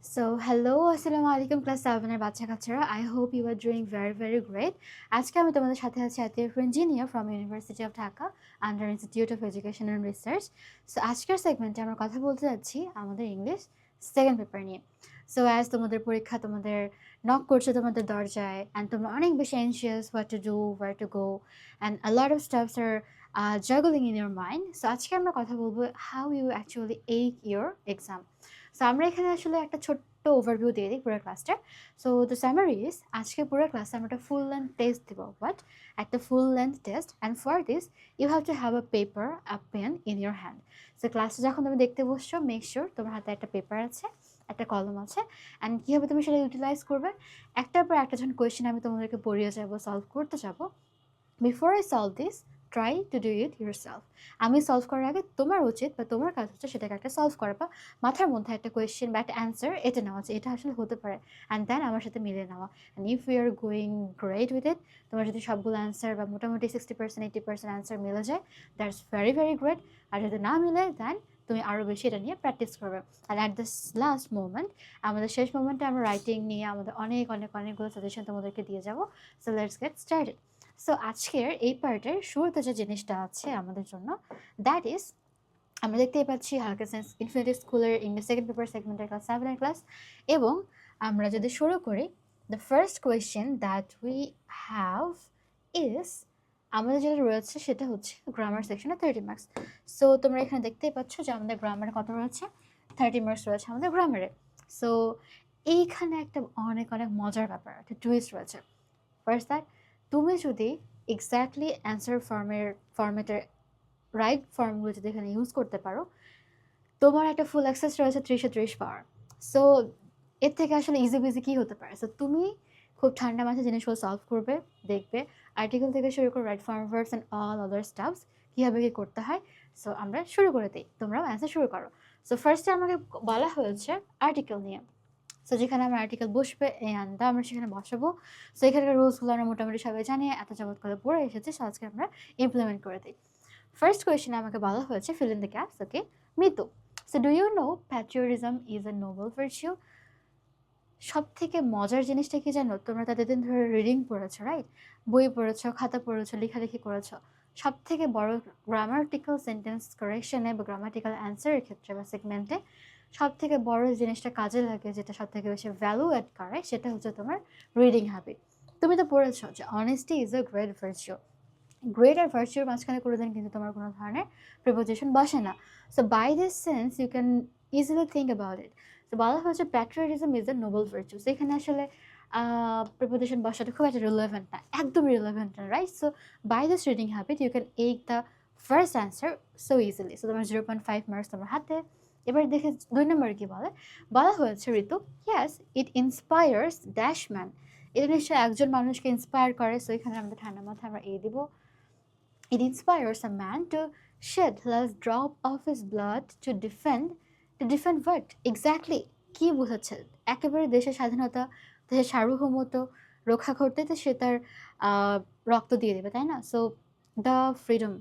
Hello, Assalamu alaikum class 7 এর বাচ্চা-কাচ্চারা। I hope you are doing very, very great. আজকে আমি তোমাদের সাথে আছি Atif engineer from University of Dhaka under Institute of Education and Research. আজকের সেগমেন্টে আমরা কথা বলতে যাচ্ছি আমাদের ইংলিশ সেকেন্ড পেপার নিয়ে। As তোমাদের পরীক্ষা তোমাদের নক করছে তোমাদের দরজায় and তোমরা অনেক বেশি anxious what to do, where to go and a lot of stuffs are juggling in your mind. আজকে আমরা কথা বলবো how you actually ache your exam. আমরা এখানে আসলে একটা ছোট্ট ওভারভিউ দিয়ে দিই পুরো ক্লাসটার। দ্য সামারি ইজ আজকে পুরো ক্লাসে আমরা একটা ফুল লেন্থ টেস্ট দিব। একটা full length test and for this you have to have a paper a pen in your hand. ক্লাসে যখন তুমি দেখতে বসছো মেক শিওর তোমার হাতে একটা পেপার আছে, একটা কলম আছে, অ্যান্ড কীভাবে তুমি সেটা ইউটিলাইজ করবে একটার পর একটা যখন কোয়েশ্চেন আমি তোমাদেরকে পড়িয়ে যাবো, সলভ করতে যাবো, before I solve this try to do it yourself. আমি সলভ করার আগে তোমার উচিত বা তোমার কাজ হচ্ছে সেটাকে একটা সলভ করা বা মাথার মধ্যে একটা কোয়েশ্চেন বা একটা অ্যান্সার এটা নেওয়া আছে, এটা আসলে হতে পারে অ্যান্ড দেন আমার সাথে মিলে নেওয়া। And if you are going great with it, তোমার যদি সবগুলো অ্যান্সার বা মোটামুটি 60% 80% অ্যান্সার মিলে যায়, দ্যাটস ভেরি ভেরি গ্রেট। আর যদি না মিলে দেন তুমি আরও বেশি এটা নিয়ে প্র্যাকটিস করবে। আর অ্যাট দ্য লাস্ট মোমেন্ট, আমাদের শেষ মোমেন্টে আমরা রাইটিং নিয়ে আমাদের অনেকগুলো সাজেশন তোমাদেরকে দিয়ে যাবো। Let's get started. আজকের এই পার্টের শুরুতে যে জিনিসটা আছে আমাদের জন্য, দ্যাট ইজ আমরা দেখতেই পাচ্ছি হালকা সেন্স ইনফিনিটি স্কুলের ইংলিশ সেকেন্ড পেপার সেগমেন্টের ক্লাস 7 ক্লাস। এবং আমরা যদি শুরু করি, the first question that we have is আমাদের যেটা রয়েছে সেটা হচ্ছে গ্রামার সেকশনে 30 মার্কস। তোমরা এখানে দেখতেই পাচ্ছ যে আমাদের গ্রামারে কত রয়েছে, 30 মার্কস রয়েছে আমাদের গ্রামারে। এইখানে একটা অনেক মজার ব্যাপার, একটা টুইস্ট রয়েছে। ফার্স্ট দ্যাট তুমি যদি এক্স্যাক্টলি অ্যান্সার ফর্মেটের রাইট ফর্মগুলো যদি এখানে ইউজ করতে পারো, তোমার একটা ফুল অ্যাক্সেস রয়েছে 30 পাওয়ার। এর থেকে আসলে ইজি বিজি কী হতে পারে? তুমি খুব ঠান্ডা মাথায় জিনিসগুলো সলভ করবে, দেখবে আর্টিকেল থেকে শুরু করে right form verbs and all other stuffs কীভাবে কী করতে হয়। আমরা শুরু করে দিই, তোমরাও অ্যান্সার শুরু করো। ফার্স্টে আমাকে বলা হয়েছে আর্টিকেল নিয়ে। যেখানে আমার আর্টিকেল বসবে অ্যান্ড আমরা সেখানে বসাবো। এখানকার রুলসগুলো আমরা মোটামুটি সবাই জানি, এত যাবত করে পড়ে এসেছে, আজকে আমরা ইমপ্লিমেন্ট করে দিই। ফার্স্ট কোয়েশ্চেনে আমাকে বলা হয়েছে fill in the gaps. Okay, Mitu, do you know patriotism is a noble virtue? সব থেকে মজার জিনিসটা কি জানো? তোমরা তাদের দিন ধরে রিডিং পড়েছো, রাইট? বই পড়েছো, খাতা পড়েছো, লেখালেখি করেছো। সব থেকে বড় গ্রামাটিক্যাল সেন্টেন্স কারেকশনে বা গ্রামাটিক্যাল অ্যান্সারের ক্ষেত্রে বা সেগমেন্টে সব থেকে বড় জিনিসটা কাজে লাগে, যেটা সব থেকে বেশি ভ্যালু অ্যাড করে, সেটা হচ্ছে তোমার রিডিং হ্যাবিট। তুমি তো পড়েছো যে honesty is a great virtue. Great আর ভার্চিউর মাঝখানে কোনোদিন কিন্তু তোমার কোনো ধরনের প্রিপোজিশন বসে না। By this sense you can easily think about it. বলা হচ্ছে patriotism is a noble virtue. এখানে আসলে প্রিপোজিশন বসাটা খুব একটা রিলেভেন্ট না, একদম রিলেভেন্ট না, right? By this reading habit you can ace the first answer so easily. তোমার 0.5 মার্কস তোমার হাতে। এবার দেখে 2 নম্বরে কি বলা হয়েছে ঋতু, ইয়াস ইট ইন্সপায়ার্স ড্যাশম্যান। এটা নিশ্চয়ই একজন মানুষকে ইন্সপায়ার করে। এখানে আমাদের ঠান্ডা মাথায় আমরা এই দিব, it inspires a man to shed last drop of his blood to defend what? Exactly. কি বোঝাচ্ছে? একেবারে দেশের স্বাধীনতা, দেশের সার্বভৌমত্ব রক্ষা করতে তো সে তার রক্ত দিয়ে দেবে, তাই না? দ্য ফ্রিডম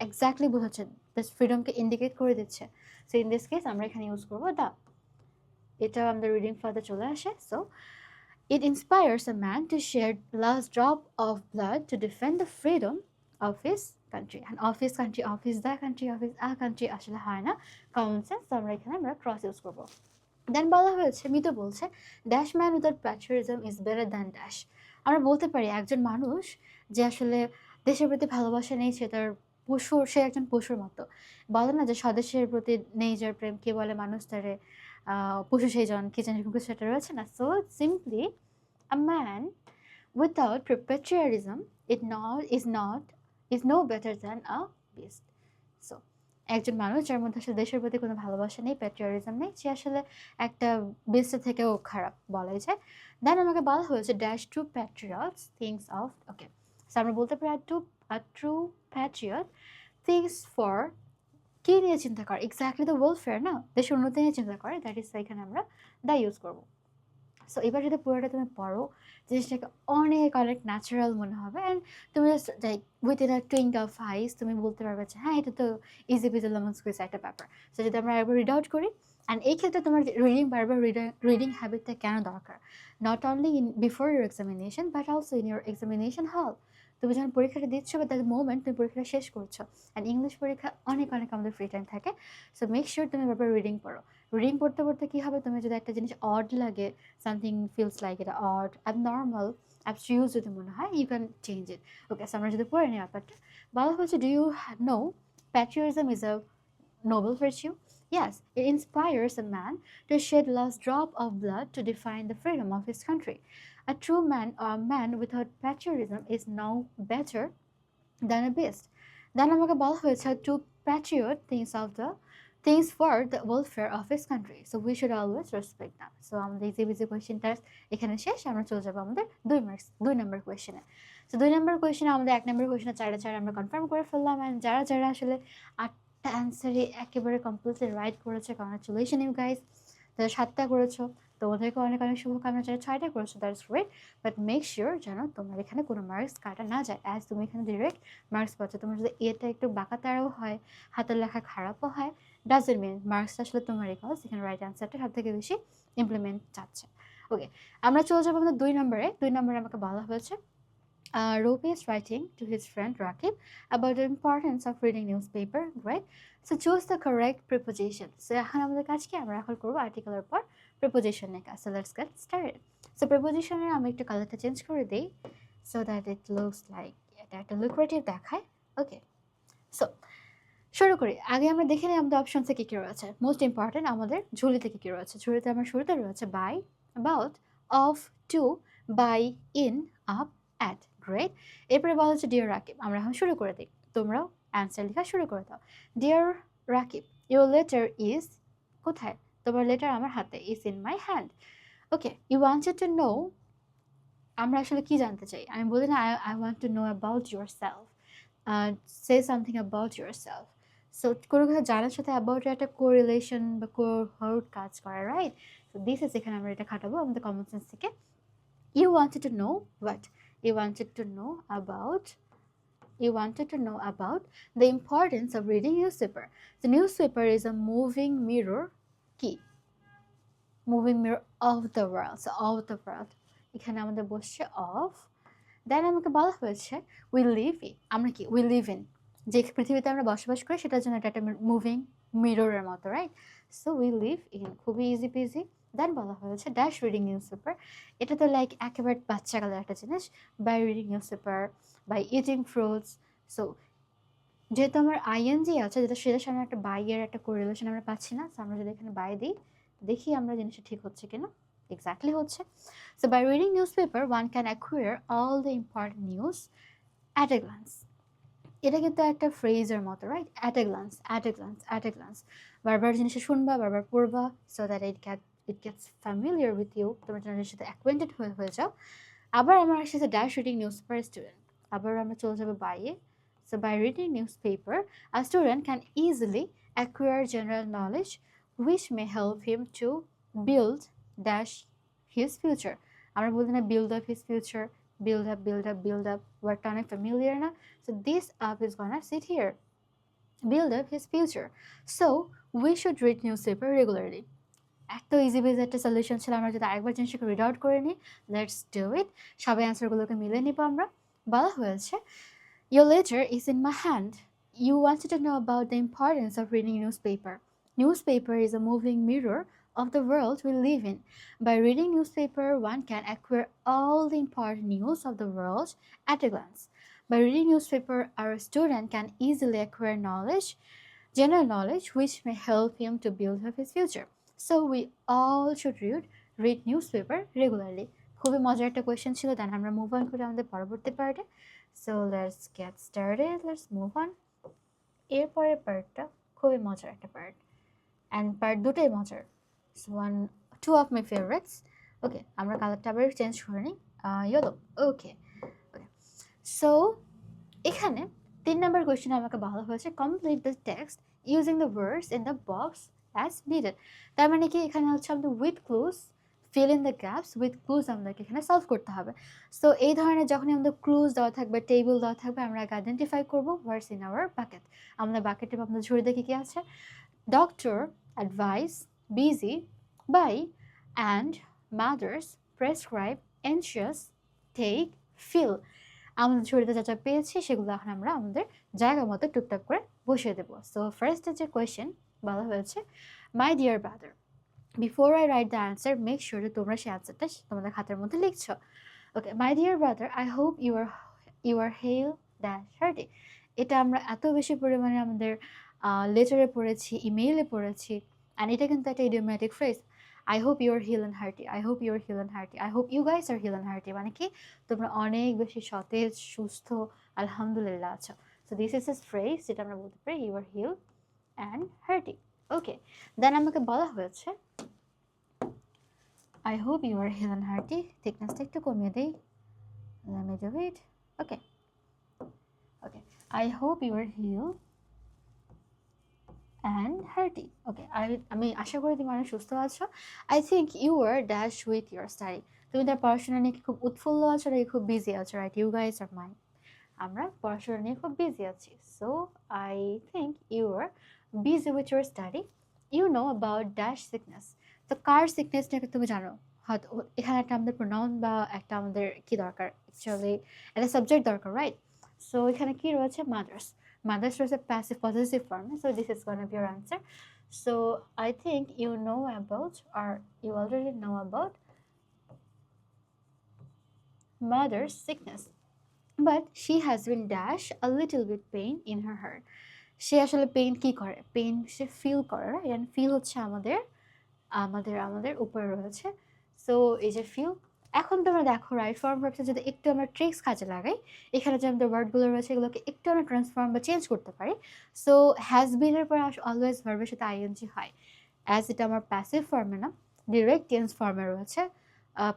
এক্স্যাক্টলি বোঝাচ্ছে, দ্য ফ্রিডমকে ইন্ডিকেট করে দিচ্ছে। ইন দিস কেস আমরা এখানে ইউজ করবো দ্য। এটা আমাদের রিডিং ফ্লোতে চলে আসে। It inspires a man to shed last drop of blood to defend the freedom of his country. And of his country, of his the country, of his a country আসলে হয় না, common sense. আমরা এখানে আমরা cross use করবো। দেন বলা হয়েছে, মিতু বলছে, dash man without patriotism is better than dash. আমরা বলতে পারি একজন মানুষ যে আসলে দেশের প্রতি ভালোবাসা নেই, সে একজন পশুর মতো। বলে না যে স্বদেশের প্রতি নেই যার প্রেম, কে বলে মানুষ তারে পশু সেই জন, কি জানি কিছু সেটা রয়েছে না। Simply a man without patriotism is no better than a beast. একজন মানুষ যার মধ্যে আসলে দেশের প্রতি কোনো ভালোবাসা নেই, প্যাট্রিয়টিজম নেই, সে আসলে একটা বেস্টের থেকেও খারাপ বলাই যায়। দেন আমাকে বলা হয়েছে dash to patriots things of. Okay, আমরা বলতে পারি a true patriot thinks for কি নিয়ে চিন্তা করে? এক্স্যাক্টলি দ্য ওয়েলফেয়ার, না, দেশের উন্নতি নিয়ে চিন্তা করে। দ্যাট ইজ এখানে আমরা দ্য ইউজ করবো। এবার যদি পুরোটা তুমি পড়ো, জিনিসটাকে অনেক ন্যাচারাল মনে হবে অ্যান্ড তুমি just like within a twink of eyes তুমি বলতে পারবে যে হ্যাঁ, এটা তো ইজি পিজি লেমন স্কুইজ একটা ব্যাপার। যদি আমরা একবার রিড আউট করি, অ্যান্ড এই ক্ষেত্রে তোমার রিডিং বারবার রিডিং হ্যাবিটটা কেন দরকার, not only in before your examination but also in your examination হল। তুমি যখন পরীক্ষাটা দিচ্ছ বা দ্য মোমেন্ট তুমি পরীক্ষাটা শেষ করছো, অ্যান্ড ইংলিশ পরীক্ষা অনেক অনেক আমাদের ফ্রি টাইম থাকে, সো মেক শিওর তুমি বারবার রিডিং পড়ো। রিডিং পড়তে পড়তে কী হবে, তুমি যদি একটা জিনিস অড লাগে, সামথিং ফিলস লাইক এটা অড অ্যাবনর্মাল অ্যাবস্ট্রিউজ যদি মনে হয়, you can change it. Okay, so আমরা যদি পড়ে নিই ব্যাপারটা, বলা হচ্ছে do you know patriotism is a noble virtue? Yes, it inspires a man to shed last drop of blood to define the freedom of his country. A true man or a man without patriotism is no better than a beast. Then আমাকে বলা হয়েছে to patriot things for the welfare of his country. So we should always respect them. So আমাদের easy busy কোয়েশ্চেনটা এখানে শেষ, আমরা চলে যাবো আমাদের 2 নম্বর কোয়েশ্চেনে। সো 2 নম্বর কোয়েশ্চেনে আমাদের 1 নম্বর কোয়েশ্চেনে 4 আমরা কনফার্ম করে ফেললাম, অ্যান্ড যারা যারা আসলে অ্যান্সারই একেবারে কমপ্লিটলি রাইট করেছে, কংগ্রাচুলেশন ইউ গাইস। যারা 7টা করেছো তোমাদেরকে অনেক অনেক শুভকামনা, যারা 6টা করেছো that's great, but make sure যেন তোমার এখানে কোনো মার্কস কাটা না যায়, অ্যাজ তুমি এখানে ডিরেক্ট মার্কস পাচ্ছ। তোমার যদি এটা একটু বাঁকাতারাও হয়, হাতের লেখা খারাপও হয়, ডাজন্ট মিন মার্কসটা আসলে তোমারই, কজ এখানে রাইট অ্যান্সারটা সব থেকে বেশি ইমপ্লিমেন্ট চাচ্ছে। ওকে, আমরা চলে যাবো আমাদের 2 নম্বরে। 2 নম্বরে আমাকে বলা হয়েছে Ropi is writing to his friend Rakib about the importance of reading newspaper, right? So choose the correct preposition. So এখন আমাদের কাজ কি, আমরা এখন করবো আর্টিকেলের পর preposition এর কাজ। So let's get started. So preposition এর আমি একটু কালারটা চেঞ্জ করে দিই so that it looks like এটা একটা লুক্রেটিভ দেখায়। ওকে, সো শুরু করি। আগে আমরা দেখে নিই আমাদের অপশনসে কী কী রয়েছে। মোস্ট ইম্পর্টেন্ট আমাদের ঝুলিতে কী কী রয়েছে। ঝুলিতে আমার শুরুতে রয়েছে by, about, of, to, by, in, up, at. Great. এরপরে বলা হচ্ছে ডিয়ার রাকিব। আমরা এখন শুরু করে দিই, তোমরাও অ্যান্সার লেখা শুরু করে দাও। Dear Rakib, your letter is, কোথায় তোমার লেটার? আমার হাতে, is in my hand. Okay, you wanted to know, আমরা আসলে কি জানতে চাই? আমি বলি না I want to know about yourself, say something about yourself. So কোনো কথা জানার সাথে অ্যাবাউট একটা কোরিলেশন বা কোহর্ট কাজ করে, রাইট? সো দিস ইজ, এখানে আমরা এটা খাটাবো আমাদের কমন সেন্স থেকে। You wanted to know what? You wanted to know about the importance of reading newspaper. The newspaper is a moving mirror, key moving mirror of the world. So of the world, এখানে আমাদের বসছে of, দেন আমাকে বলা হয়েছে we live in, আমরা কি we live in, যে পৃথিবীতে আমরা বসবাস করি সেটার জন্য এটা একটা মুভিং মিররের মতো, right? So we live in, খুবই ইজি পিজি। দেন বলা হয়েছে ড্যাশ রিডিং নিউজ পেপার, এটা তো লাইক একেবারে বাচ্চা কালের একটা জিনিস, by reading newspaper, by eating fruits. So যেহেতু আমার আইএনজি আছে, যেটা সেটার সামনে একটা বাইয়ের একটা কোরিলেশন আমরা পাচ্ছি না, সো আমরা যদি এখানে বাই দিই, দেখি আমরা জিনিসটা ঠিক হচ্ছে কিনা। এক্স্যাক্টলি হচ্ছে। So by reading newspaper one can acquire all the important news at a glance. এটা কিন্তু একটা ফ্রেজের মতো, right? At a glance, at a glance, at a glance. বারবার জিনিসটা শুনবা, বারবার পড়বা, so that it gets familiar with you, তোমরা জিনিসের সাথে অ্যাকোয়েন্টেড হয়ে যাও। আবার আমার আসছে dash reading newspaper student, আবার আমরা চলে যাবো বাইয়ে। So by reading news paper a student can easily acquire general knowledge which may help him to build dash his future. আমরা বলি না build up his future, build up, wordটা অনেক familiar না? So this up is gonna sit here, build up his future. So we should read newspaper regularly. এত easy base একটা solution ছিল, আমরা যদি আরেকবার জিনিসটাকে রিড আউট করে নিই, লেটস ডু ইট। সবাই অ্যান্সারগুলোকে মিলে নিব আমরা। বলা হয়েছে your letter is in my hand. You wanted to know about the importance of reading newspaper. Newspaper is a moving mirror of the world we live in. By reading newspaper, one can acquire all the important news of the world at a glance. By reading newspaper, our student can easily acquire general knowledge, which may help him to build up his future. So we all should read newspaper regularly. খুবই মজার একটা question ছিল, দেন আমরা move on করি আমাদের পরবর্তী পার্টে। So let's get started, let's move on. এরপরের পার্টটা খুবই মজার একটা পার্ট, অ্যান্ড পার্ট দুটোই মজার। So two of my favourites. Okay, আমরা কালারটা আবার চেঞ্জ করে নিই, ইয়েলো। ওকে, সো এখানে 3 নম্বর কোয়েশ্চেনে আমাকে বলা হয়েছে complete the text using the words in the box as needed. তার মানে কি, এখানে হচ্ছে আমাদের with clues, feel in the gaps with clues আমাদেরকে এখানে সলভ করতে হবে। সো এই ধরনের যখনই আমাদের ক্লুজ দেওয়া থাকবে, টেবিল দেওয়া থাকবে, আমরা আগে আইডেন্টিফাই করবো ওয়ার্ডস ইন আওয়ার বাকেট। আমাদের বাকেটে আমাদের ঝুড়ি দেখে কি আছে, doctor advice busy, by, and, mothers, prescribe, anxious, take, feel. আমাদের ছড়িতে যা যা পেয়েছি সেগুলো এখন আমরা আমাদের জায়গা মতো টুকটাক করে বসিয়ে দেবো। সো ফার্স্ট যে কোয়েশ্চেন বলা হয়েছে, my dear brother, before I write the answer make sure যে তোমরা সেই অ্যান্সারটা তোমাদের খাতার মধ্যে লিখছো। Okay, my dear brother, I hope you are hale dash hearty. এটা আমরা এত বেশি পরিমাণে আমাদের লেটারে পড়েছি, ইমেইলে পড়েছি, অ্যান্ড এটা কিন্তু একটা idiomatic phrase. I hope you are hale and hearty, I hope you are hale and hearty, I hope you guys are hale and hearty, মানে কি তোমরা অনেক বেশি সতেজ, সুস্থ, আলহামদুলিল্লাহ আছো। So this is a phrase যেটা আমরা বলতে পারি you are hale and hearty. Okay, then আমাকে বলা হয়েছে I hope you are healthy and hearty. Thickness একটু কমিয়ে দেই. Let me do it. Okay. I hope you are healed and hearty. Okay. আমি আশা করি তুমি অনেক সুস্থ আছো. I think you are dash with your study. তুমি তার পড়াশোনা নিয়ে খুব উৎফুল্ল আছো নাকি খুব বিজি আছো, right? You guys are mine. আমরা পড়াশোনা নিয়ে খুব বিজি আছি. So I think you are busy with your study. You know about dash sickness. তো কার সিকনেস নিয়ে তুমি জানো, হয়তো এখানে একটা আমাদের প্রোনাউন বা একটা আমাদের কি দরকার, অ্যাকচুয়ালি একটা সাবজেক্ট দরকার, রাইট? সো এখানে কি রয়েছে, মাদার্স। মাদার্স রয়েছে প্যাসিভ পজিটিভ ফর্মে, so this is gonna be your answer. So I think you know about are you already know about mother's sickness, but she has been dash a little bit pain in her heart. সে আসলে pain কি করে, pain সে feel করে, right? Feel হচ্ছে আমাদের আমাদের আমাদের উপরে রয়েছে। সো এই যে ফিল, এখন তোমরা দেখো রাইট ফর্ম ভার্বসে যদি একটু আমরা ট্রিক্স কাজে লাগাই, এখানে যে আমাদের ওয়ার্ডগুলো রয়েছে এগুলোকে একটু আমরা ট্রান্সফর্ম বা চেঞ্জ করতে পারি। সো হ্যাজ বিনের পরে অলওয়েজ ভার্বের সাথে আইএনজি হয়, অ্যাজ এটা আমার প্যাসিভ ফর্মে না, ডিরেক্ট টেন্স ফর্মে রয়েছে,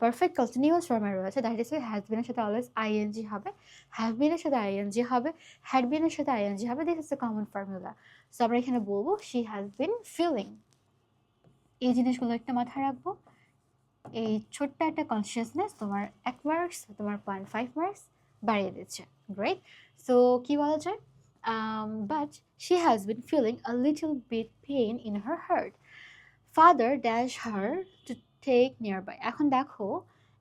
পারফেক্ট কন্টিনিউয়াস ফর্মে রয়েছে, দ্যাট ইজ হ্যাজ বিনের সাথে অলওয়েজ আইএনজি হবে, হ্যাভ বিনের সাথে আইএনজি হবে, হ্যাড বিনের সাথে আইএনজি হবে। This is a common formula. So আমরা এখানে বলবো শি হ্যাজ বিন ফিলিং। এই জিনিসগুলো একটা মাথায় রাখবো। এই ছোট্ট একটা কনসিয়াসনেস তোমার 1 মার্কস, তোমার 0.5 মার্কস বাড়িয়ে দিচ্ছে। গ্রেট। সো কি বলা যায়, but she has been feeling a little bit pain in her heart, father dash her to take nearby. এখন দেখো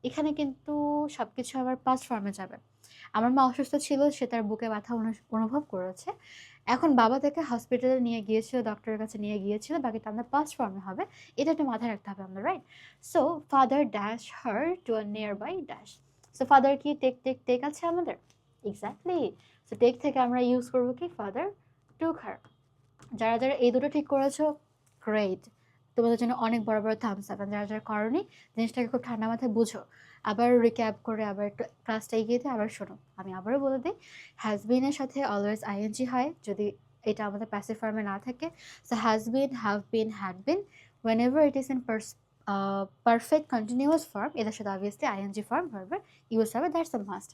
এখানে কিন্তু সব কিছু আবার পাস্ট ফর্মে যাবে। আমার মা অসুস্থ ছিল, সে তার বুকে ব্যথা অনুভব করেছে, এখন বাবা তাকে হসপিটালে নিয়ে গিয়েছিল, ডক্টরের কাছে নিয়ে গিয়েছিল, বাকিটা আমরা পাস্ট ফর্মে হবে, এটা একটু মাথায় রাখতে হবে আমরা, right? So father dash her to a nearby dash. So father কি টেক টেক টেক আছে আমাদের, এক্স্যাক্টলি। সো টেক থেকে আমরা ইউজ করবো কি, ফাদার টুক হার। যারা যারা এই দুটো ঠিক করেছো, গ্রেট, তোমাদের জন্য অনেক বড় বড় থামস আপ। যারা যারা করনি, জিনিসটাকে খুব ঠান্ডা মাথায় বুঝো, আবার রিক্যাপ করে আবার একটু ক্লাসটা এগিয়ে দিয়ে আবার শোনো। আমি আবারও বলে দিই, হ্যাজবিনের সাথে অলওয়েজ আইএনজি হয় যদি এটা আমাদের প্যাসিভ ফর্মে না থাকে। So has been, have been, had been, whenever it is in perfect continuous form, এদের সাথে অবভিয়াসলি আইএনজি ফর্ম ভার্বের ইউজ হবে, that's a must.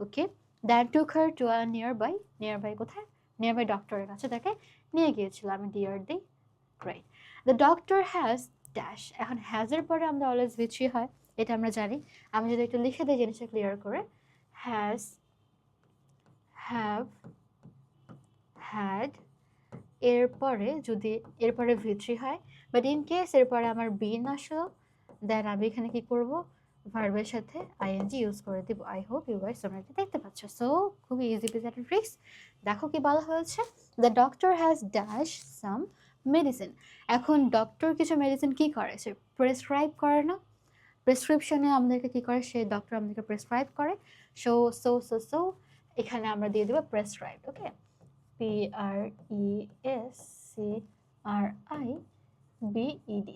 Okay, that took her to a nearby. Nearby কোথায়, nearby ডক্টরের কাছে তাকে নিয়ে গিয়েছিল। আমি ডিয়ার দিই, great. The doctor has dash. এখন হ্যাজের পরে আমরা অলওয়েজ ভিচি হয়, এটা আমরা জানি। আমি যদি একটু লিখে দিই জিনিসটা ক্লিয়ার করে, হ্যাজ, হ্যাভ, হ্যাড, এরপরে যদি এরপরে ভিচি হয়, বাট ইন কেস এরপরে আমার বিন আসলো, দেন আমি এখানে কি করব, ভার্বের সাথে আইএনজি ইউজ করে দিব। আই হোপ ইউ গাইস তোমরা এটা দেখতে পাচ্ছ। সো খুবই ইজি পিজি একটা ট্রিক্স। দেখো কি বলা হয়েছে, the doctor has dash some medicine. এখন ডক্টর কিছু মেডিসিন কি করে, সে প্রেসক্রাইব করে না, প্রেসক্রিপশনে আমাদেরকে কি করে, সে ডক্টর আমাদেরকে প্রেসক্রাইব করে। সো সো সো সো এখানে আমরা দিয়ে দেবো prescribe. Okay, PRESCRIBED.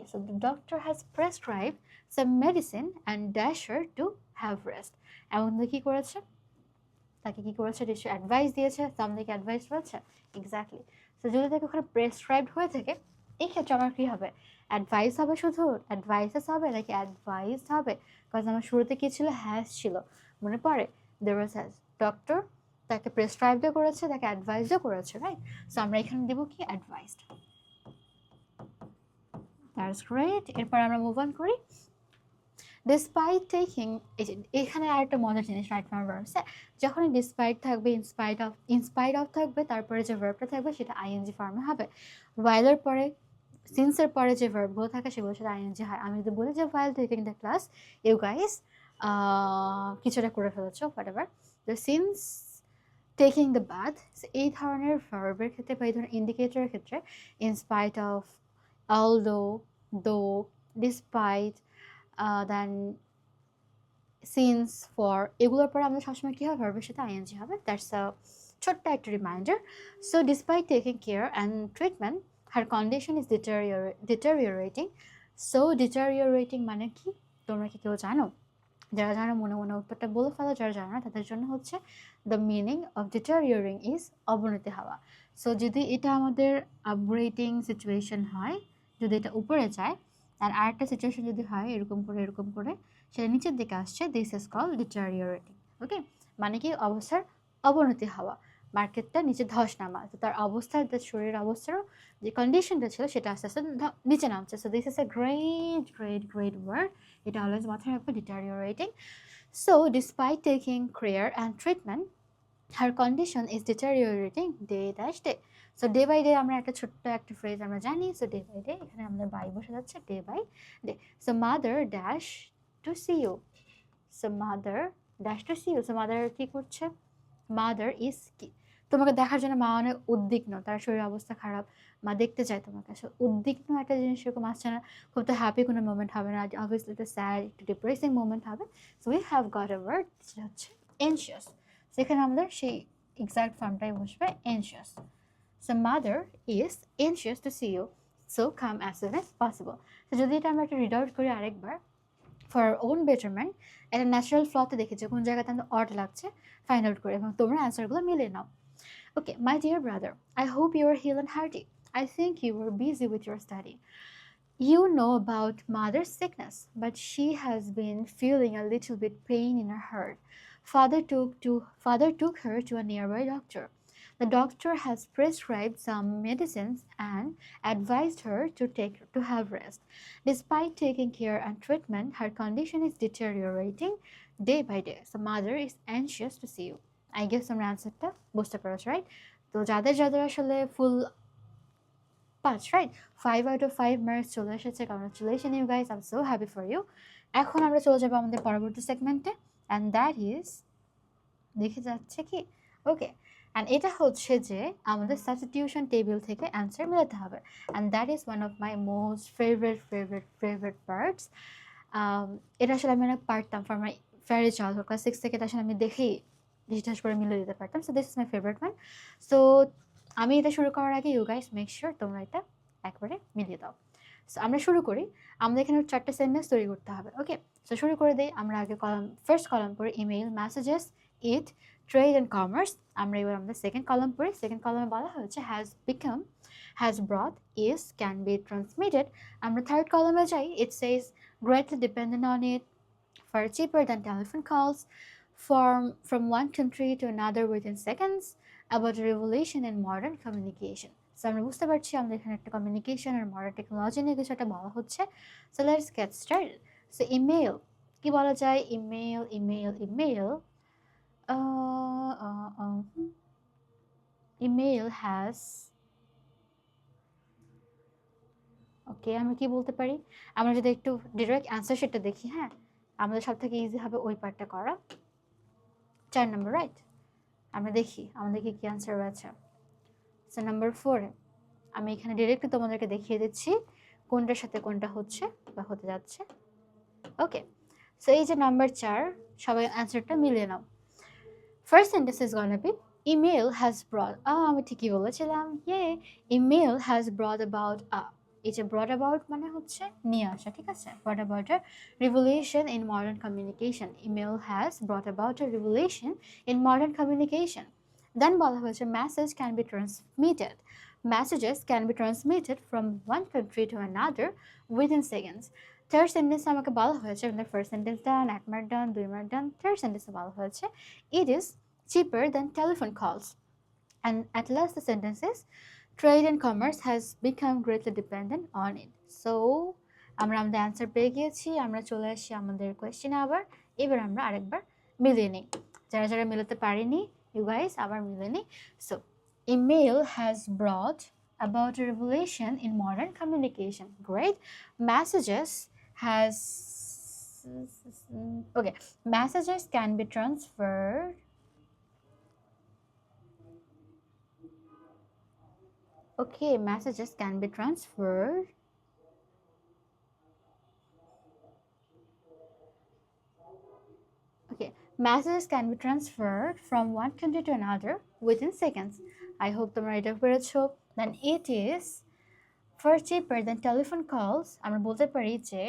So the doctor has prescribed some medicine and dash her to have rest. এমন কি করেছে, তাকে কি করেছে, নিশ্চয়ই অ্যাডভাইস দিয়েছে, সামদিকে অ্যাডভাইস রয়েছে, এক্স্যাক্টলি। তো যদি তাকে ওখানে প্রেসক্রাইবড হয়ে থাকে, এই ক্ষেত্রে আমার কী হবে, অ্যাডভাইস হবে, শুধু অ্যাডভাইসেস হবে নাকি অ্যাডভাইস হবে? বিকজ আমার শুরুতে কী ছিল, হ্যাজ ছিল, মনে পড়ে, দেয়ার ওয়াজ হ্যাজ। ডক্টর তাকে প্রেসক্রাইবও করেছে, তাকে অ্যাডভাইসও করেছে, রাইট? সো আমরা এখানে দেবো কি, অ্যাডভাইসড। That's great. এরপর আমরা মুভ অন করি। ডিসপাইট টেকিং, এখানে আরেকটা মজার জিনিস, রাইট ফর্ম ভার্বসে যখনই ডিসপাইট থাকবে, ইনস্পাইট অফ থাকবে, তারপরে যে ভার্বটা থাকবে সেটা আইএনজি ফর্মে হবে। ওয়াইলের পরে সিন্সের পরে যে ভার্বগুলো থাকে সেগুলোর সাথে আইএনজি হয়। আমি যদি বলি যে while taking the class you guys কিছুটা করে ফেলেছো whatever, তো সিন্স টেকিং দ্য বাথ, এই ধরনের ভার্বের ক্ষেত্রে বা এই ধরনের ইন্ডিকেটরের ক্ষেত্রে ইনস্পাইট অফ, অলদো, দো, ডিসপাইট, দেন সিন্স, ফর, এগুলোর পরে আমাদের সবসময় কী হবে, ভার্বের সাথে আইএনজি হবে। দ্যাটস আ ছোট্ট একটা reminder. So despite taking care and treatment her condition is deteriorating. So deteriorating মানে কি তোমরা কি কেউ জানো? যারা জানো মনে মনে উত্তরটা বলে ফেলো, যারা জানো না তাদের জন্য হচ্ছে দ্য মিনিং অফ ডিটারিওরিং ইজ অবনতি হওয়া। সো যদি এটা আমাদের আপগ্রেডিং সিচুয়েশন হয়, যদি এটা উপরে যায়, আর আরেকটা সিচুয়েশন যদি হয় এরকম করে সেটা নিচের দিকে আসছে, দিস ইজ কল ডিটারিওরেটিং। ওকে, মানে কি অবস্থার অবনতি হওয়া, মার্কেটটা নিচে ধস নামা, তো তার অবস্থার, তার শরীরের অবস্থারও যে কন্ডিশনটা ছিল সেটা আস্তে আস্তে নিচে নামছে। So this is a great great great word, এটা অলওয়েজ মাথায় রাখবে, ডিটারিওরেটিং। So despite taking care and treatment her condition is deteriorating day dash day. So day by day আমরা একটা ছোট্ট একটা ফ্রেজ আমরা জানি, সো ডে বাই ডে এখানে আমাদের বাই বসে যাচ্ছে, day by day. So mother dash to see you, so mother dash to see you, so mother কী করছে, মাদার ইজ কি, তোমাকে দেখার জন্য মা অনেক উদ্বিগ্ন, তার শরীরের অবস্থা খারাপ, মা দেখতে চায় তোমাকে। আসলে উদ্বিগ্ন একটা জিনিস এরকম আসছে না, খুব তো হ্যাপি কোনো মোমেন্ট হবে না, অবভিয়াসলি একটা স্যাড, একটু ডিপ্রেসিং মোমেন্ট হবে। So we have got a word, যেটা হচ্ছে এনশিয়াস। সেখানে আমাদের সেই এক্সাক্ট ফর্মটাই বসবে, anxious. So mother is anxious to see you, so come as soon as possible. তো যদি এটা আমরা একটা রিড আউট করি আরেকবার, ফর আর ওন বেটারমেন্ট, একটা ন্যাচারাল ফ্লতে দেখেছি কোন জায়গাতে আমাদের অড লাগছে, ফাইন্ড আউট করে এবং তোমরা অ্যান্সারগুলো মিলিয়ে নাও। Okay, my dear brother, I hope you are healed and hearty. I think you were busy with your study. You know about mother's sickness, but she has been feeling a little bit pain in her heart. Father took her to a nearby doctor. The doctor has prescribed some medicines and advised her to have rest. Despite taking care and treatment, her condition is deteriorating day by day. So mother is anxious to see you. I guess some answer টা বুঝতে পেরেছো, right? তো যাদের যাদের আসলে ফুল পাঁচ, right, 5 out of 5 marks চলে এসেছে, congratulation you guys, I am so happy for you. এখন আমরা চলে যাবো আমাদের পরবর্তী সেগমেন্টে, অ্যান্ড দ্যাট ইজ, দেখে যাচ্ছে কি, ওকে, অ্যান্ড এটা হচ্ছে যে আমাদের সাবস্টিটিউশন টেবিল থেকে অ্যান্সার মেলাতে হবে, and that is one of my most favourite parts. এটা আসলে আমি অনেক পারতাম for my very childhood, class 6 থেকে এটা আসলে আমি দেখেই ডিসকাস করে মিলে দিতে পারতাম। So this is my favourite one. So আমি এটা শুরু করার আগে ইউ গাইস মেক শিওর তোমরা এটা একবারে মিলিয়ে দাও। সো আমরা শুরু করি, আমাদের এখানে 4টা সেন্টেন্স তৈরি করতে হবে। ওকে, সো শুরু করে দিই। আমরা আগে ফার্স্ট কলাম পড়ি email, messages, it, trade and commerce. আমরা এবার আমাদের সেকেন্ড কলাম পড়ি। সেকেন্ড কলামে বলা হয়েছে has become, has brought, is, can be transmitted. আমরা থার্ড কলামে যাই, ইট সেজ greatly dependent on it, far cheaper than telephone calls, from one country to another within seconds, about a revolution in modern communication. So আমরা বুঝতে পারছি আমাদের এখানে একটা communication আর modern technology নিয়ে কিছু একটা বলা হচ্ছে। So let's get started. So email, কি বলা যায়, ইমেল ইমেল হ্যাজ, ওকে, আমরা কি বলতে পারি, আমরা যদি একটু ডিরেক্ট অ্যান্সার সেটা দেখি, হ্যাঁ, আমাদের সব থেকে ইজি হবে ওই পার্টটা করা। 4 নম্বর, রাইট, আমরা দেখি আমাদেরকে কি অ্যান্সার রয়েছে। সো নাম্বার 4, আমি এখানে ডিরেক্টলি তোমাদেরকে দেখিয়ে দিচ্ছি কোনটার সাথে কোনটা হচ্ছে বা হতে যাচ্ছে। ওকে, সো এই যে নাম্বার 4, সবাই অ্যান্সারটা মিলিয়ে নাও। First sentence is gonna be email has brought, আমি ঠিকই বলেছিলাম, ইমেল হ্যাজ ব্রট অ্যাবাউট এই যে ব্রট অ্যাবাউট মানে হচ্ছে নিয়ে আসা, ঠিক আছে, brought about a revolution in modern communication. Email has brought about a revolution in modern communication. Then বলা হয়েছে message can be transmitted, messages can be transmitted from one country to another within seconds. Third সেন্টেন্সে আমাকে বলা হয়েছে, আমাদের first sentence ডান, 1 mark ডান, 2 mark ডান। Third সেন্টেন্সে বলা হয়েছে it is cheaper than telephone calls. And at last the sentence is trade and commerce has become greatly dependent on it. So আমরা আমাদের অ্যান্সার পেয়ে গিয়েছি, আমরা চলে আসি আমাদের কোয়েশ্চেনে। আবার এবার আমরা আরেকবার মিলিয়ে নিই, যারা যারা মিলাতে পারিনি ইউ গাইস আবার মিলিয়ে নিই। So email has brought about a revolution in modern communication. Great. Messages has okay. Messages can be transferred. Okay, messages can be transferred. Okay, messages can be transferred from one country to another within seconds. I hope তোমরা এটা পেরেছো। Then it is far cheaper than telephone calls. আমরা বলতে পারি যে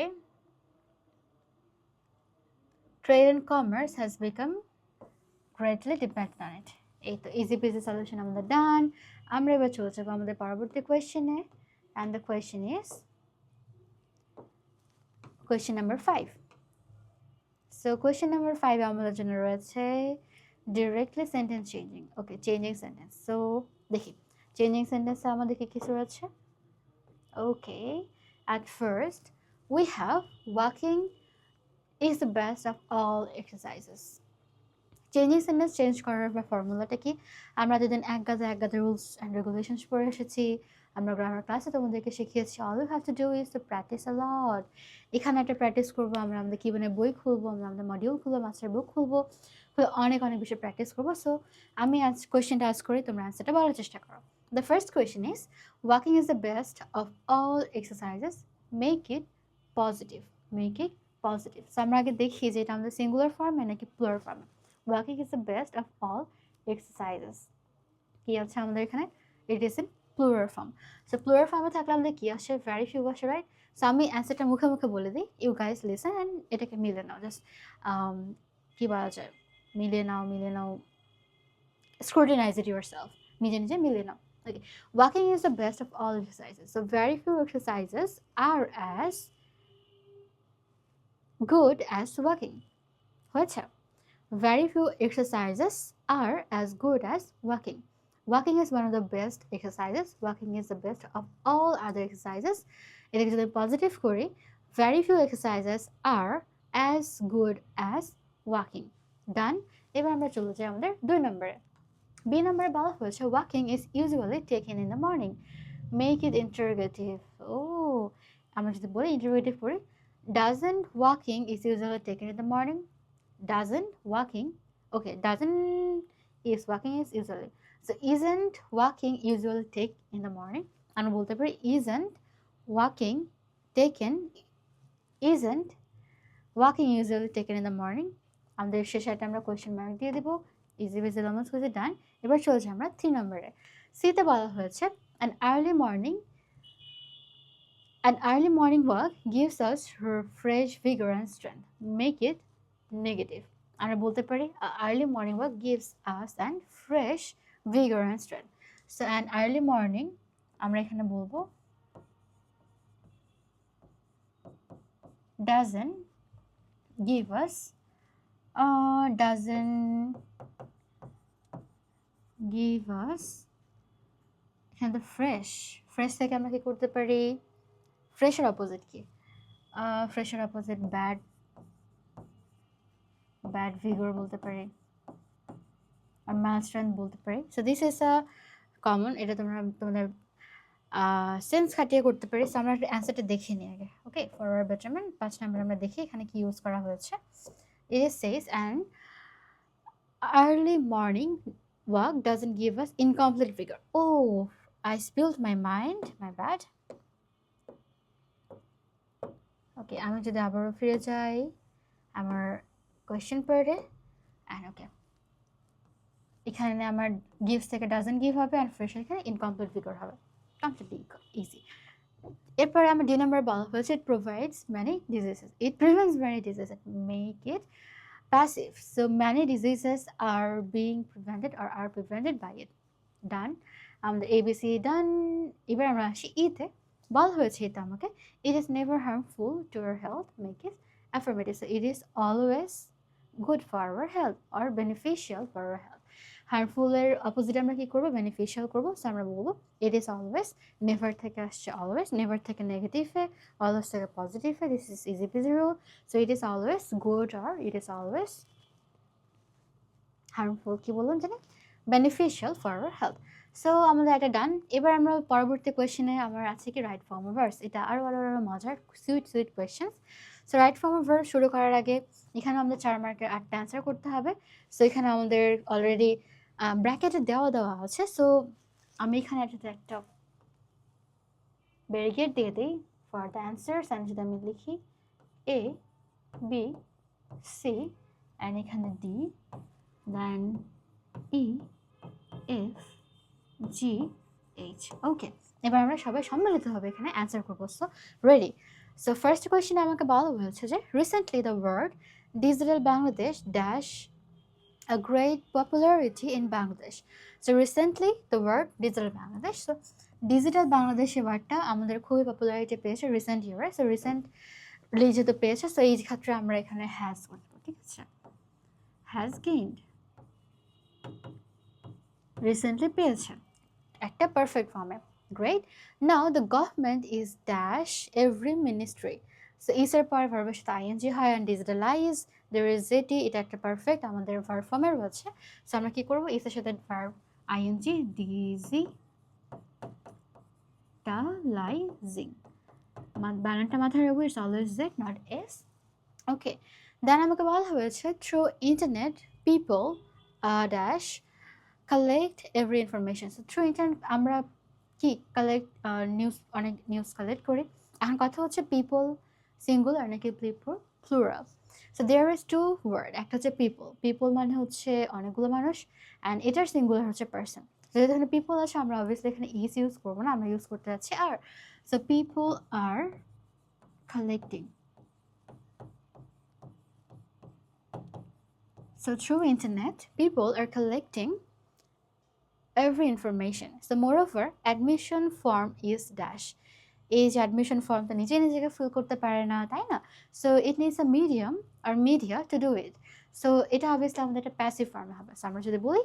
trade and commerce has become greatly dependent on it. এই তো easy peasy solution আমাদের done. আমরা এবার চলে যাবো আমাদের পরবর্তী কোয়েশ্চেনে, and the question is question number 5. So question number 5 আমাদের জন্য রয়েছে directly sentence changing. Okay, changing sentence. So দেখি changing sentence আমাদের কি কিছু রয়েছে? Okay, at first we have walking is the best of all exercises. Changing sentence change করার বা ফর্মুলাটা কি? আমরা যেদিন এক গাদা রুলস অ্যান্ড রেগুলেশনস পড়ে এসেছি, আমরা গ্রামার ক্লাসে তোমাদেরকে শিখিয়েছি all you have to do is to practise a lot. এখানে একটা প্র্যাকটিস করবো, আমরা আমাদের কিভাবে বই খুলবো, আমরা আমাদের মডিউল খুলবো, মাস্টার বুক খুলবো, অনেক বেশি প্র্যাকটিস করবো। সো আমি আজ কোয়েশ্চেনটা আজ করি, তোমরা অ্যান্সারটা বলার চেষ্টা করো। The first question is walking is the best of all exercises, make it positive. Make it positive. So আমরা আগে দেখি যে এটা আমাদের সিঙ্গুলার ফর্মে নাকি প্লুরাল ফর্মে। Walking is the best of all exercises. কি আছে আমাদের এখানে? It is in plural form. So plural form এ থাকলে আমাদের কি আসে? Very few আসে, right? So আমি অ্যান্সারটা মুখে মুখে বলে দিই, you guys listen and এটাকে মিলে নাও। জাস্ট কি বলা যায়, মিলে নাও, scrutinize it yourself. নিজে নিজে মিলে নাও। Okay, walking is the best of all exercises. So very few exercises are as good as walking. হয়েছে? Very few exercises are as good as walking. Walking is one of the best exercises. Walking is the best of all other exercises. এটাকে যদি positive করি, very few exercises are as good as walking. Done. এবার আমরা চলে যাই আমাদের 2 নম্বরে। B নম্বরে বলা হয়েছে walking is usually taken in the morning. Make it interrogative. আমরা যদি বলি interrogative করি, doesn't walking is usually taken in the morning? Doesn't walking, okay, doesn't is walking is usually. So isn't walking usually take in the morning? আমরা বলতে পারি isn't walking taken, isn't walking usually taken in the morning. আমাদের শেষে একটা আমরা question mark দিয়ে দিব। Easy বেজি লমস করে ডান। এবার চলে যাই আমরা 3 নম্বরে। সিতে বলা হয়েছে an early morning walk gives us fresh vigor and strength. Make it negative. আমরা বলতে পারি early morning walk gives us an fresh vigor and strength. So an early morning আমরা এখানে বলবো doesn't give us এখানে fresh থেকে আমরা কি করতে পারি? ফ্রেশের অপোজিট কি? ফ্রেশের অপোজিট bad vigor বলতে পারি, আর malstrength বলতে পারি। So this is a common, এটা তোমরা তোমাদের সেন্স খাটিয়ে করতে পারি। সো আমরা অ্যান্সারটা দেখে নিই আগে। ওকে, ফর আওয়ার বেটারমেন্ট 5 নম্বর আমরা দেখি এখানে কি ইউজ করা হয়েছে। It says an early morning walk doesn't give us incomplete vigor. Oh, I spilled my mind, my bad. ওকে, আমি যদি আবারও ফিরে যাই আমার কোয়েশ্চেন পড়ে, অ্যান্ড ওকে এখানে আমার গিভস থেকে ডাজন্ট গিভ হবে, অ্যান্ড ফ্রেশ এখানে ইনকমপ্লিট ভিগর হবে। Completely easy. এরপরে আমার 2 নম্বর বলা হয়েছে it provides many diseases, it prevents many diseases, make it passive. So many diseases are being prevented or are prevented by it. Done. আমাদের ABC ডান। এবার আমরা আসি ইতে। বলা হয়েছে এটা আমাকে it is never harmful to your health, make it affirmative. So it is always good for our health or beneficial for our health. harmful এর অপোজিট আমরা কি করব? beneficial করব। সো আমরা বলবো it is always, never থেকে আসছে always, never থেকে নেগেটিভ এ, always থেকে positive A. this is easy peasy rule. So it is always good or it is always harmful কি বললাম জানি? beneficial for our health. So আমাদের একটা ডান। এবার আমরা পরবর্তী কোয়েশ্চেনে আমার আছে কি রাইট ফর্ম অফ ভার্বস। এটা আরও মজার sweet question. So right form of verb শুরু করার আগে এখানে আমাদের 4 মার্কের 8টা অ্যান্সার করতে হবে। সো এখানে আমাদের অলরেডি ব্র্যাকেটে দেওয়া আছে। সো আমি এখানে একটা ব্যারিকেড দিয়ে দিই ফর দ্য অ্যান্সার্স, অ্যান্ড যদি আমি লিখি এ বি সি অ্যান্ড এখানে D, then E F G H. Okay, এবার আমরা সবাই সম্মিলিতভাবে এখানে অ্যান্সার করবো। So ready. সো ফার্স্ট কোয়েশ্চেনে আমাকে বলা হয়েছে যে recently the word digital Bangladesh dash a great popularity in Bangladesh. So recently the word digital Bangladesh. So digital Bangladesh এই ওয়ার্ডটা আমাদের খুবই পপুলারিটি পেয়েছে রিসেন্ট ইয়ারে। সো রিসেন্টলি যেহেতু পেয়েছে, সো এই ক্ষেত্রে আমরা এখানে হ্যাজ করবো, ঠিক আছে? হ্যাজ গেইনড, রিসেন্টলি পেয়েছে, একটা পারফেক্ট ফর্মে। Great. Now the government is dash every ministry. So ইসের পর ভার্বের সাথে আইএনজি হয়, অ্যান্ড ডিজিটালাইজ দের ইজ এটি, এটা একটা পারফেক্ট আমাদের ভার্ব ফর্মে রয়েছে। সো আমরা কি করবো, ইসের সাথে ভার্ব আইএনজি ডিজিটালাইজিং, বানানটা মাথায় রাখবো, it's always Z not S. Okay, then আমাকে বলা হয়েছে through internet people dash collect every information. So through internet আমরা কি কালেক্ট অনেক নিউজ কালেক্ট করি। এখন কথা হচ্ছে পিপল সিঙ্গুলার নাকি plural. So there is two word, একটা হচ্ছে পিপল মানে হচ্ছে অনেকগুলো মানুষ, অ্যান্ড এটার সিঙ্গুলার হচ্ছে পার্সন। যেহেতু এখানে পিপল আছে, আমরা অবভিয়াসলি এখানে ইজ ইউজ করবো না, আমরা ইউজ করতে যাচ্ছি আর। So people R collecting. So through internet, people are collecting every information. So moreover, admission form is dash. এই যে অ্যাডমিশন ফর্মটা নিজেকে ফিল করতে পারে না, তাই না? So it needs a medium or media to do it. So এটা অবভিয়াসলি আমাদের একটা প্যাসিভ ফর্মে হবে। সো আমরা যদি বলি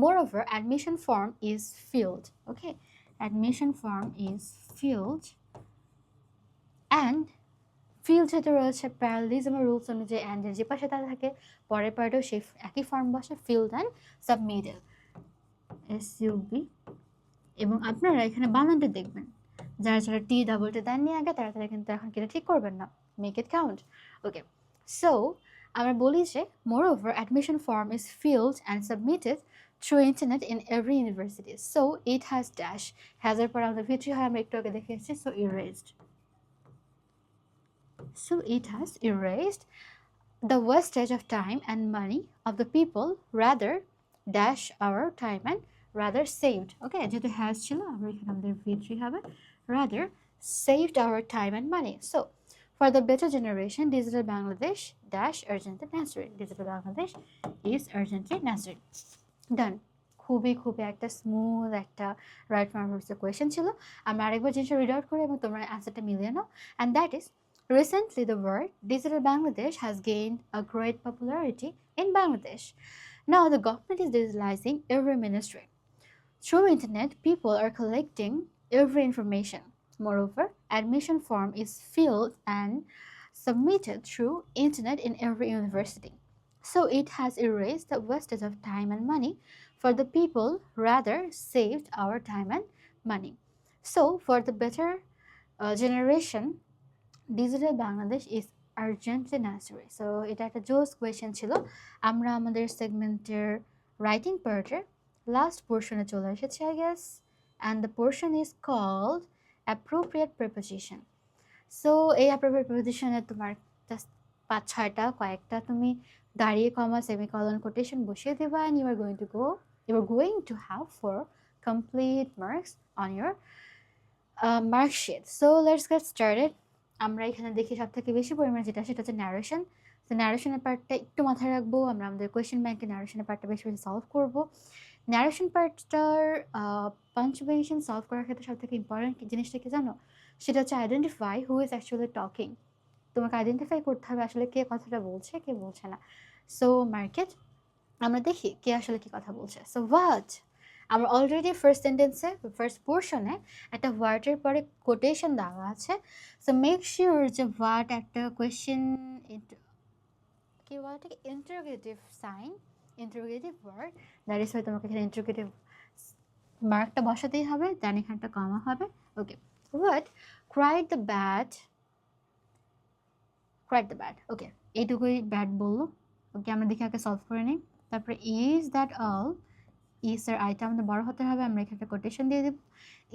moreover, admission form is filled. Okay, admission form is filled and field যেটা রয়েছে প্যারালিজমের রুলস অনুযায়ী অ্যান্ডের যে পাশে তারা থাকে পরের পার্টেও সেই একই ফর্ম বসে, ফিল্ড অ্যান্ড সাবমিটেড, SUB। এবং আপনারা এখানে বানানটা দেখবেন, যারা টি ডাবলটা দেননি আগে তারা কিন্তু এখন কিনা ঠিক করবেন না, make it count. Okay, so আমরা বলি যে moreover, admission form is filled and submitted through internet in every university. So it has dash, has এর পর আমাদের ভিতরি হয়, আমরা একটু আগে দেখে এসেছি, so erased. So it has erased the wastage of time and money of the people, rather dash our time and rather saved. Okay, যেহেতু has ছিল আমরা এখানে আমাদের v3 হবে, rather saved our time and money. So for the better generation, digital Bangladesh dash urgently necessary. Digital Bangladesh is urgently necessary. Done. খুবই একটা smooth একটা right form verbs question ছিল। আমরা আরেকবার জিনিসটা রিড আউট করি এবং তোমরা অ্যান্সারটা মিলিয়ে নাও। And that is recently the word digital Bangladesh has gained a great popularity in Bangladesh. Now the government is digitalizing every ministry. Through internet, people are collecting every information. Moreover, admission form is filled and submitted through internet in every university. So it has erased the wastage of time and money for the people, rather saved our time and money. So for the better generation, digital Bangladesh is urgently necessary. So এটা একটা জোস question ছিল। আমরা আমাদের সেগমেন্টের writing পার্টের last পোর্শনে চলে এসেছি I guess, and the portion is called appropriate preposition. So এই অ্যাপ্রোপ্রিয়েট প্রিপোজিশনে তোমার জাস্ট 5-6টা কয়েকটা তুমি দাঁড়িয়ে কমা সেমিকলন কোটেশন বসিয়ে দেবা, and you are going to have 4 complete marks on your mark sheet. So let's get started. আমরা এখানে দেখি সব থেকে বেশি পরিমাণে যেটা সেটা হচ্ছে ন্যারেশন। তো ন্যারেশনের পার্টটা একটু মাথায় রাখবো, আমরা আমাদের কোয়েশ্চেন ব্যাংকে ন্যারেশনের পার্টটা বেশি সলভ করবো। ন্যারেশন পার্টটার পাঞ্চুয়েশন সলভ করার ক্ষেত্রে সব থেকে ইম্পর্টেন্ট জিনিসটা কি জানো, সেটা হচ্ছে identify who is actually talking. তোমাকে আইডেন্টিফাই করতে হবে আসলে কে কথাটা বলছে কে বলছে না। সো মার্কেট আমরা দেখি কে আসলে কি কথা বলছে। সো হোয়াট, আমরা অলরেডি ফার্স্ট সেন্টেন্সে ফার্স্ট পোর্শনে একটা ওয়ার্ডের পরে কোটেশন দেওয়া আছে। সো মেক শিওর যে হোয়াট একটা কোয়েশ্চেন কি বলে interrogative sign, interrogative word, that is হয় তোমাকে এখানে ইন্টারোগেটিভ মার্কটা বসাতেই হবে, দেন এখানটা কমা হবে। Okay, what cried the bat, cried the bat. Okay, এইটুকুই ব্যাট বললো। ওকে, আমরা দেখে আগে সলভ করে নিই। তারপরে ইজ দ্যাট অল, ইজ এর আইটা আমাদের বড় হতে হবে, আমরা এখানে কোটেশন দিয়ে দেব।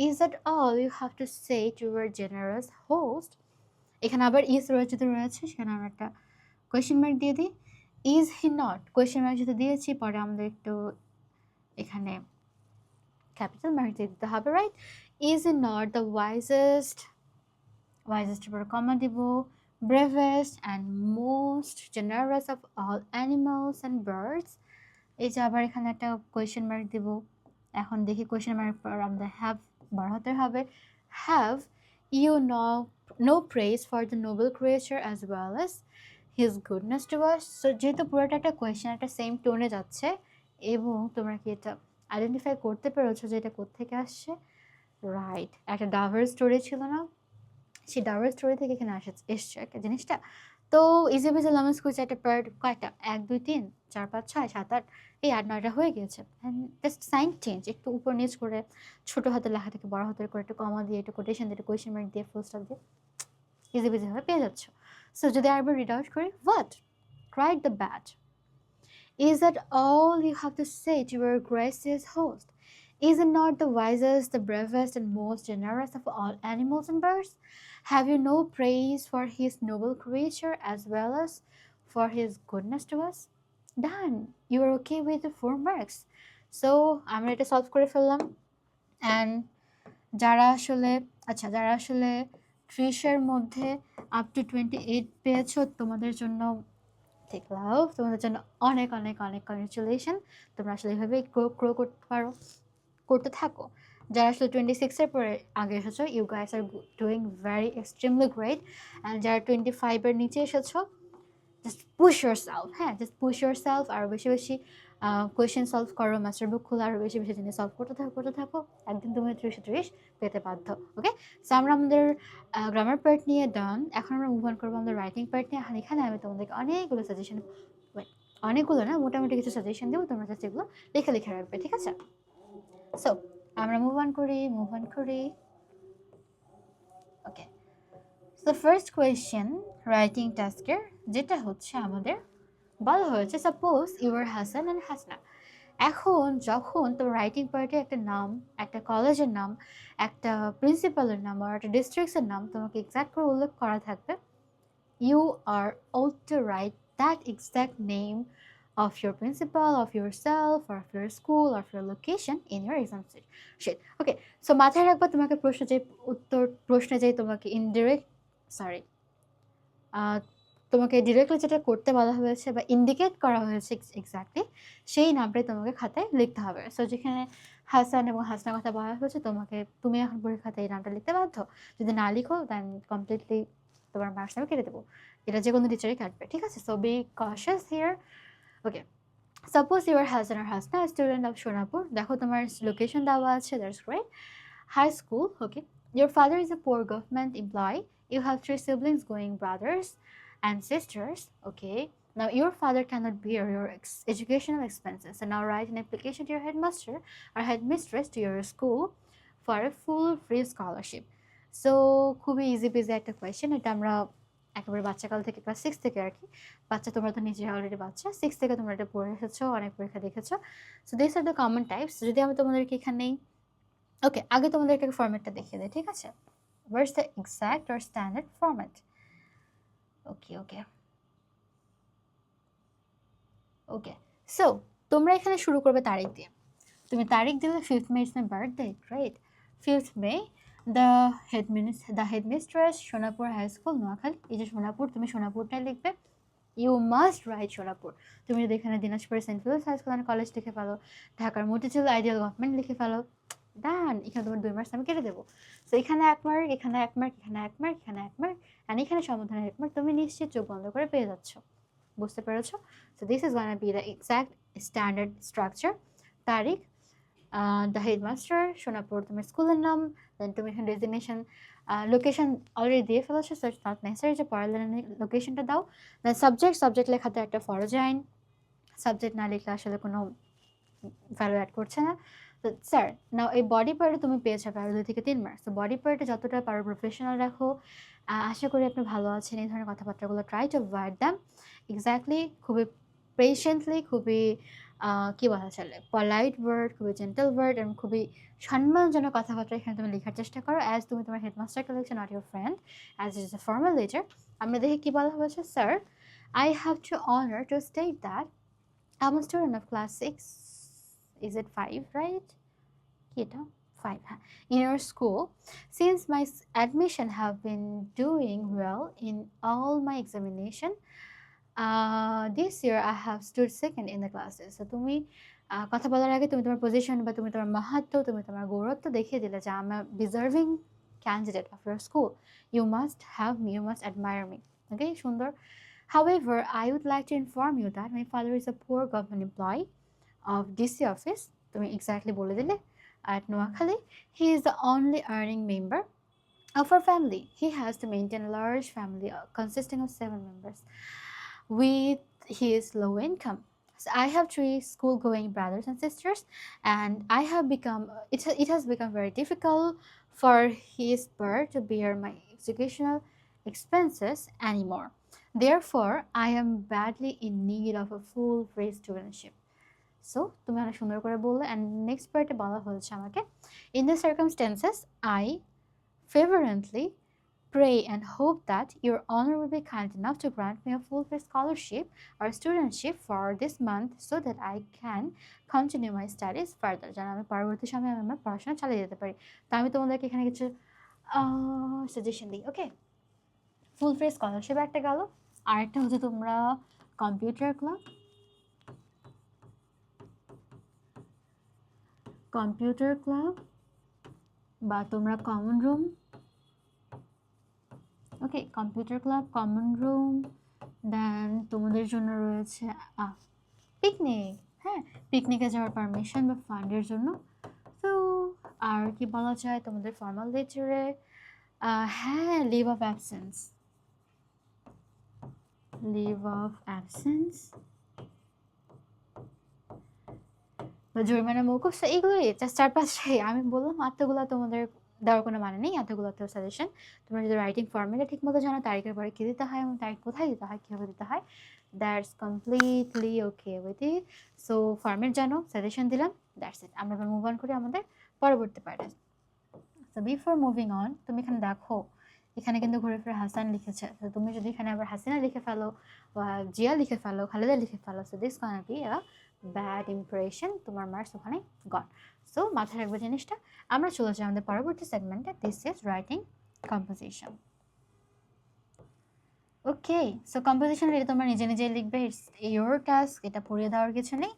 Is that all you have to say to your generous host, এখানে আবার ইজ রচিত রয়েছে, সেখানে আমরা একটা কোয়েশ্চেন মার্ক দিয়ে দিই। Is he not, question mark যেহেতু দিয়েছি, পরে আমাদের একটু এখানে ক্যাপিটাল মার্ক দিয়ে দিতে হবে, right? Is he not the wisest, wisest পরে কমা দিব, bravest and most generous of all animals and birds, এই যে আবার এখানে একটা কোয়েশ্চেন মার্ক দিব। এখন দেখি কোয়েশ্চেন মার্ক পর আমাদের হ্যাভ বাড়াতে হবে। Have you no praise for the noble creature as well as his goodness to us. So যেহেতু পুরোটা একটা কোয়েশ্চেন একটা সেম টোনে যাচ্ছে, এবং তোমরা কি এটা আইডেন্টিফাই করতে পেরেছো যে এটা কোত্থেকে আসছে? রাইট, একটা ডাভার স্টোরি ছিল না, সেই ডাভার স্টোরি থেকে এখানে এসছে একটা জিনিসটা। তো ইজি বিজি লেমন স্কুইজ একটা পার্ট কয়টা, 1 2 3 4 5 6 7 8, এই 8 9টা হয়ে গিয়েছে। অ্যান্ড জাস্ট সাইন চেঞ্জ, একটু উপর নিচ করে ছোটো হাতের লেখা থেকে বড় হাতের করে একটু কমা দিয়ে, একটু কোটেশন দিয়ে, একটু কোয়েশ্চেন মার্ক দিয়ে, ফুল স্টপ দিয়ে ইজি বিজি ভাবে পেয়ে যাচ্ছ। সো যদি আরেকবার রিড আউট করি, what cried the bat, is that all you have to say to your gracious host? Is it not the wisest, the bravest, and most generous of all animals and birds? Have you no praise for his noble creature as well as for his goodness to us? Done. You are okay with the 4 marks. So আমরা এটা solve করে ফেললাম। And যারা আসলে যারা আসলে 30-এর মধ্যে up to 28 পেয়েছো, তোমাদের জন্য টেক লাভ, তোমাদের জন্য অনেক অনেক অনেক কংগ্রেচুলেশন। তোমরা আসলে এভাবেই গ্রো করতে পারো, করতে থাকো। যারা আসলে 26-এর পরে আগে এসেছো, you guys are doing very extremely great. And যারা 25-এর নিচে এসেছো, জাস্ট পুশ ইউর সেলফ, হ্যাঁ, জাস্ট পুশ ইউর সেলফ। আরও বেশি বেশি কোয়েশ্চেন সলভ করো, মাস্টার বুক খোলো, আরও বেশি বেশি জিনিস সলভ করতে থাকো। একদিন তুমি 30 পেতে বাধ্য। ওকে, সো আমরা আমাদের গ্রামার পার্ট নিয়ে ডান। এখন আমরা মুভ অন করবো আমাদের রাইটিং পার্ট নিয়ে। এখানে আমি তোমাদেরকে অনেকগুলো সাজেশন, অনেকগুলো না, মোটামুটি কিছু সাজেশন দেবো, তোমরা জাস্ট এগুলো লিখে লিখে রাখবে, ঠিক আছে? সো আমরা মুভ অন করি। ওকে, সো ফার্স্ট কোয়েশ্চেন রাইটিং টাস্কের, যেটা হচ্ছে আমাদের বলা হয়েছে, suppose your Hasan and Hasna. এখন যখন তোমার রাইটিং পার্টে একটা নাম, একটা কলেজের নাম, একটা প্রিন্সিপালের নাম আর একটা ডিস্ট্রিক্টসের নাম তোমাকে এক্স্যাক্ট করে উল্লেখ করা থাকবে, you are ought to write that exact name of your principal, of yourself, or of your school, or of your location in your exam sheet. Okay, so মাথায় রাখবা, তোমাকে প্রশ্নে যে তোমাকে তোমাকে ডিরেক্টলি যেটা করতে বলা হয়েছে বা ইন্ডিকেট করা হয়েছে এক্স্যাক্টলি, সেই নামটাই তোমাকে খাতায় লিখতে হবে। সো যেখানে হাসান এবং হাসনার কথা বলা হয়েছে, তুমি এখন পরীক্ষাতে এই নামটা লিখতে বাধ্য। যদি না লিখো, দেন কমপ্লিটলি তোমার মার্কস আমি কেটে দেবো। এটা যে কোনো টিচারই কাটবে, ঠিক আছে? So be cautious here. Okay, suppose your Hasan are Hasna, student of Sonapur. দেখো তোমার লোকেশন দেওয়া আছে, that's great. High school, okay. Your father is a poor government employee. You have 3 siblings going brothers and sisters, okay. Now your father cannot bear your educational expenses, so now write an application to your headmaster or headmistress to your school for a full free scholarship. So খুবই easy পেজি একটা question. এটা আমরা একেবারে বাচ্চাকাল থেকে, class 6 থেকে আর কি। বাচ্চা, তোমরা তো নিজে অলরেডি বাচ্চা, 6 থেকে তোমরা এটা পড়ে এসেছো, অনেক পরীক্ষা দেখেছো। So this are the common types. যদি আমি তোমাদেরকে এখানেই, ওকে, আগে তোমাদেরকে ফরম্যাটটা দেখিয়ে দিই, ঠিক আছে? Where's the exact or standard format? Okay, so তোমরা এখানে শুরু করবে তারিখ দিয়ে। তুমি তারিখ দিলে 5th May, it's my birthday, right? 5th May, the headmistress, Sonapur high school, Noakhali. এই যে সোনাপুর, তুমি সোনাপুরটাই লিখবে। You must write Sonapur. তুমি যদি এখানে Dinajpur saint Philips high school and college লিখে ফেলো, ঢাকার মতিঝিল আইডিয়াল গভর্নমেন্ট লিখে ফেলো, ডান। এখানে তোমার 2 মার্কস আমি কেটে দেবো। সো এখানে 1 মার্ক, এখানে 1 মার্ক, এখানে 1 মার্ক, এখানে 1 মার্ক, অ্যান্ড এখানে সমাধানের 1 মার্ক। তুমি নিশ্চিত চোখ বন্ধ করে পেয়ে যাচ্ছ, বুঝতে পেরেছো? So this is gonna B the exact standard structure. তারিখ, দ্য হেডমাস্টার, সোনাপুর তোমার স্কুলের নাম, দেন তুমি এখানে ডেজিগনেশন, লোকেশন অলরেডি দিয়ে ফেলেছো, সো ইটস নট নেসেসারি যে পরের লাইনে লোকেশনটা দাও। দেন সাবজেক্ট লেখাতে একটা ফরজ আইন, সাবজেক্ট না লিখলে আসলে কোনো ভ্যালু অ্যাড করছে না। তো স্যার নাও এই বডি পার্টে তুমি পেয়েছো প্রায় 2 থেকে 3 মার্কস। তো বডি পার্টে যতটা পারো প্রফেশনাল রাখো। আশা করি আপনি ভালো আছেন। এই ধরনের কথাবার্তাগুলো try to avoid them. Exactly খুবই পেশেন্টলি, খুবই কি বলা চলে, পলাইট ওয়ার্ড, খুবই জেন্টাল ওয়ার্ড এবং খুবই সম্মানজনক কথাবার্তা এখানে তুমি লেখার চেষ্টা করো, অ্যাজ তুমি তোমার হেডমাস্টারকে লিখছো, not your friend, as it is a formal letter. আমরা দেখি কি বলা হয়েছে, sir I have to honor to state that I'm a student of class 6. Is it 5, right? Kita 5. In your school, since my admission have been doing well in all my examination, this year I have stood second in the classes. So তুমি কথা বলার আগে তুমি তোমার position বা তুমি তোমার মাহাত্ম, তুমি তোমার গৌরত্ব দেখিয়ে দিলে যে I'm a deserving candidate of your school. You must have me, you must admire me. Okay, সুন্দর. However, I would like to inform you that my father is a poor government employee of DC office. তুমি exactly বলে দিলে, at Noakhali. He is the only earning member of our family. He has to maintain a large family consisting of 7 members with his low income. So I have 3 school-going brothers and sisters, and I have become it has become very difficult for his birth to bear my educational expenses anymore. Therefore, I am badly in need of a full free studentship. So তুমি অনেক সুন্দর করে বললে, and next পার্টে বলা হয়েছে আমাকে, in the circumstances I fervently pray and hope that your honor will be kind enough to grant me a full free scholarship or studentship for this month so that I can continue my studies further, যেন আমি পরবর্তী সময়ে আমি আমার পড়াশোনা চালিয়ে যেতে পারি। তো আমি তোমাদেরকে এখানে কিছু সাজেশন দিই। ওকে, ফুল ফ্রি স্কলারশিপ একটা গেল, আরেকটা হচ্ছে তোমরা কম্পিউটার ক্লাব বা তোমরা কমন রুম। ওকে, কম্পিউটার ক্লাব, কমন রুম, দেন তোমাদের জন্য রয়েছে পিকনিক। হ্যাঁ, পিকনিকে যাওয়ার পারমিশন বা ফান্ডের জন্য। তো আর কি বলা যায় তোমাদের ফর্মাল লেটারে, হ্যাঁ, লিভ অফ অ্যাবসেন্স বা জরিমানা মৌকুফ। এইগুলোই জাস্ট 4-5টাই আমি বললাম। এতগুলো তোমাদের দেওয়ার কোনো মানে নেই, এতগুলো তো সাজেশন। তোমরা যদি রাইটিং ফর্মেটে ঠিক মতো জানো, তারিখের পরে কী দিতে হয় এবং তারিখ কোথায় দিতে হয়, কীভাবে দিতে হয়, that's completely okay with it. So format জানো, সাজেশন দিলাম, দ্যাটস ইট। আমরা এবার মুভ অন করি আমাদের পরবর্তী পার্টে। সো বিফোর মুভিং অন, তুমি এখানে দেখো, এখানে কিন্তু ঘুরে ফিরে হাসান লিখেছে। তো তুমি যদি এখানে আবার হাসিনা লিখে ফেলো বা জিয়া লিখে ফেলো, খালেদা লিখে ফেলো, so this can be a bad impression, তোমার মার্কস ওখানে গন। সো মাথায় রাখবে জিনিসটা। আমরা চলে যাই আমাদের পরবর্তী সেগমেন্টে, this is writing composition. Okay, so composition এটা তোমরা নিজে নিজেই লিখবে, ইটস ইয়োর টাস্ক, এটা পড়িয়ে দেওয়ার কিছু নেই।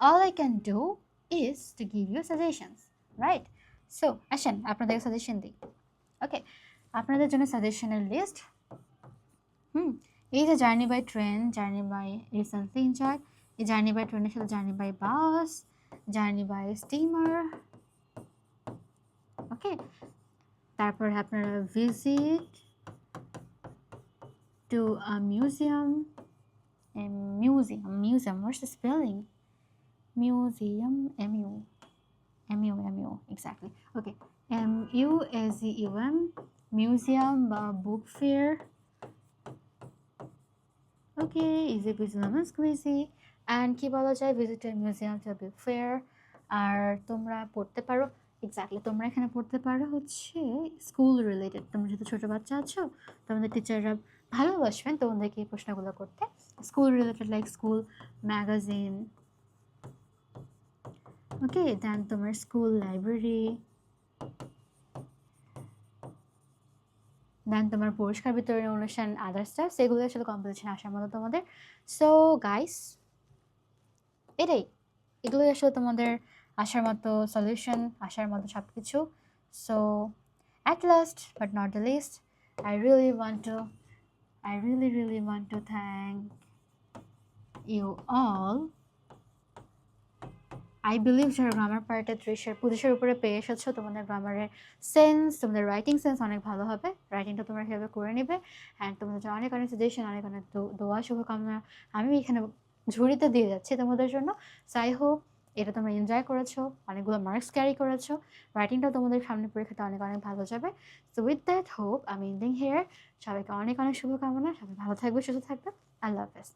All I can do is to give you suggestions, right? So আসেন আপনাদের সাজেশন দিই। ওকে, আপনাদের জন্য সাজেশনের লিস্ট। এই যে journey by train, journey by recently enjoy, এই জার্নি বাই ট্রেনের সাথে journey by bus, journey by steamer. Okay, তারপরে আপনারা visit to a museum, what's the spelling? Museum, MU, exactly. Okay, MUSEUM, museum বা book fair. Okay, easy peasy lemon squeezy. And কী বলা যায়, visit museum to book fair. আর তোমরা পড়তে পারো, এক্স্যাক্টলি তোমরা এখানে পড়তে পারো হচ্ছে স্কুল রিলেটেড। তোমরা যেহেতু ছোটো বাচ্চা আছো, তোমাদের টিচাররা ভালোবাসবেন তোমাদেরকে এই প্রশ্নগুলো করতে। School related like school magazine. Okay, then তোমার স্কুল লাইব্রেরি, দেন তোমার পুরস্কার বিতরণী অনুষ্ঠান, আদার স্টাফ, সেগুলো আসলে কম্পিটিশন আসার মতো তোমাদের। সো গাইস, এগুলোই আসলে তোমাদের আসার মতো সলিউশন, আসার মতো সব কিছু। So at last but not the least, I really want to thank you all. I believe যারা গ্রামার পার্টে 30-এর উপরে পেয়ে এসেছো, তোমাদের গ্রামারের সেন্স, তোমাদের রাইটিং সেন্স অনেক ভালো হবে। রাইটিংটা তোমরা সেভাবে করে নেবে। অ্যান্ড তোমাদের জন্য অনেক অনেক সাজেশন, অনেক অনেক দোয়া শুভকামনা আমি এখানে ঝুড়িতে দিয়ে যাচ্ছি তোমাদের জন্য। সো আই হোপ এটা তোমরা এনজয় করেছো, অনেকগুলো মার্কস ক্যারি করেছো, রাইটিংটাও তোমাদের সামনে পরীক্ষাতে অনেক অনেক ভালো যাবে। সো উইথ দ্যাট হোপ আমি এন্ডিং হিয়ার। সবাইকে অনেক অনেক শুভকামনা, সবাই ভালো থাকবে, সুস্থ থাকবে। আল্লাহ হাফেজ।